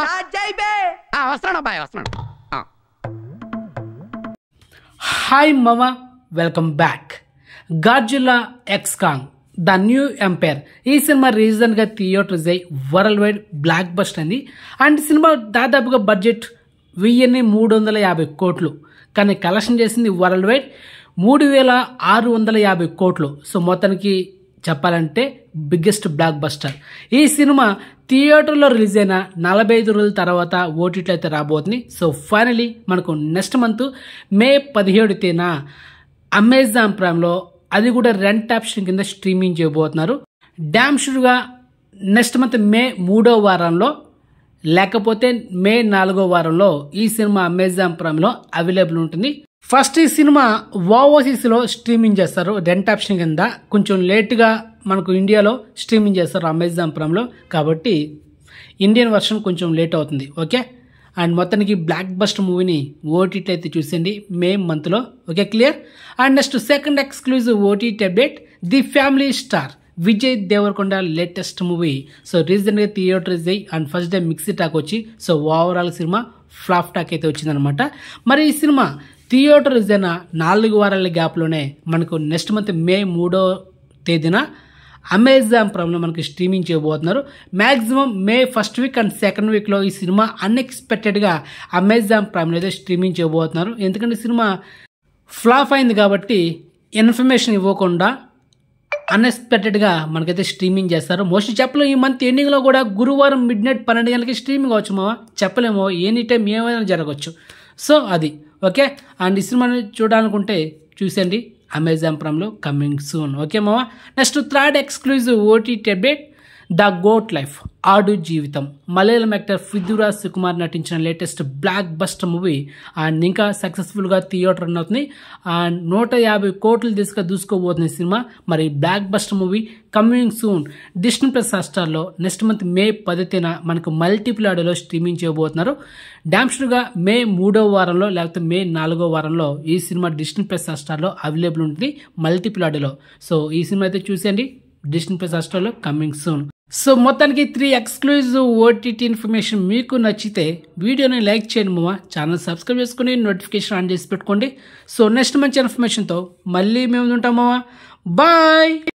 వస్తున్నాడు అబ్బాయి వస్తున్నాడు. హాయ్ మామ, welcome back. Godzilla x Kong the new empire ఈ సినిమా రీజన్గా థియేటర్స్ అయ్యి వరల్డ్ వైడ్ బ్లాక్ బస్టర్ అయింది. అండ్ సినిమా దాదాపుగా బడ్జెట్ 350 కోట్లు, కానీ కలెక్షన్ చేసింది వరల్డ్ వైడ్ 3650 కోట్లు. సో మొత్తానికి చెప్పాలంటే బిగ్గెస్ట్ బ్లాక్ బస్టర్. ఈ సినిమా థియేటర్లో రిలీజ్ అయిన 45 రోజుల తర్వాత ఓటీటీలో అయితే రాబోతుంది. సో ఫైనలీ మనకు నెక్స్ట్ మంత్ మే 17 తేదీన అమెజాన్ ప్రైమ్లో, అది కూడా రెంట్ ఆప్షన్ కింద స్ట్రీమింగ్ చేయబోతున్నారు. డ్యామ్ షూర్గా నెక్స్ట్ మంత్ మే 3వ వారంలో లేకపోతే మే 4వ వారంలో ఈ సినిమా అమెజాన్ ప్రైమ్లో అవైలబుల్ ఉంటుంది. ఫస్ట్ ఈ సినిమా ఓవర్సీస్లో స్ట్రీమింగ్ చేస్తారు రెంట్ ఆప్షన్ కింద. కొంచెం లేట్గా మనకు ఇండియాలో స్ట్రీమింగ్ చేస్తారు అమెజాన్ ప్రైమ్లో, కాబట్టి ఇండియన్ వర్షన్ కొంచెం లేట్ అవుతుంది. ఓకే, అండ్ మొత్తానికి బ్లాక్ బస్టర్ మూవీని ఓటీటీ అయితే చూసేయండి మే మంత్లో. Okay, clear. And next second exclusive OTT update, the family star Vijay Deverakonda latest movie. So రీసెంట్గా థియేటర్స్ అయ్యి and first day mixed talk వచ్చి, so overall cinema flop talk అయితే వచ్చిందనమాట. మరి ఈ సినిమా థియేటర్ రిలీజ్ అయిన 4 వారాల గ్యాప్లోనే మనకు నెక్స్ట్ మంత్ మే 3వ తేదీన అమెజాన్ ప్రైమ్లో మనకి స్ట్రీమింగ్ చేయబోతున్నారు. Maximum May first week and second వీక్లో ఈ సినిమా అన్ఎక్స్పెక్టెడ్గా అమెజాన్ ప్రైమ్లో అయితే స్ట్రీమింగ్ చేయబోతున్నారు. ఎందుకంటే సినిమా ఫ్లాప్ అయింది కాబట్టి ఇన్ఫర్మేషన్ ఇవ్వకుండా అన్ఎక్స్పెక్టెడ్గా మనకైతే స్ట్రీమింగ్ చేస్తారు. మోస్ట్లీ చెప్పలేము, ఈ మంత్ ఎండింగ్లో కూడా గురువారం మిడ్నైట్ 12 గంటలకి స్ట్రీమింగ్ అవచ్చు మావా, చెప్పలేమో, ఎనీ టైం ఏమైనా జరగవచ్చు. సో అది ఓకే. అండ్ ఈ సినిమాని చూడాలనుకుంటే చూసేయండి అమెజాన్ ప్రైమ్లో, కమింగ్ సూన్. ఓకే మావా. Next third exclusive OTT update, the goat life Aadujeevitham. Malayalam actor Prithviraj Sukumar నటించిన latest blockbuster movie and ఇంకా సక్సెస్ఫుల్గా థియేటర్ రన్ అవుతుంది. అండ్ 150 కోట్లు దూసుకోబోతుంది సినిమా. మరి blockbuster movie coming soon Disney plus హాట్‌స్టార్లో నెక్స్ట్ మంత్ మే 10 తేదీన మనకు మల్టిపుల్ ఆడియోలో స్ట్రీమింగ్ చేయబోతున్నారు. డామ్ షూర్గా మే 3వ వారంలో లేకపోతే మే 4వ వారంలో ఈ సినిమా డిస్నీ ప్లస్ హాట్‌స్టార్లో అవైలబుల్ ఉంటుంది మల్టిపుల్ ఆడియోలో. సో ఈ సినిమా అయితే చూసేయండి డిస్నీ ప్లస్ హాట్‌స్టార్లో, కమింగ్ సూన్. సో మొత్తానికి 3 ఎక్స్క్లూజివ్ ఓటీటీ ఇన్ఫర్మేషన్ మీకు నచ్చితే వీడియోని లైక్ చేయండి మామ, ఛానల్ సబ్స్క్రైబ్ చేసుకుని నోటిఫికేషన్ ఆన్ చేసి పెట్టుకోండి. సో నెక్స్ట్ మంచి ఇన్ఫర్మేషన్తో మళ్ళీ మేము ఉంటాం మామ. బాయ్.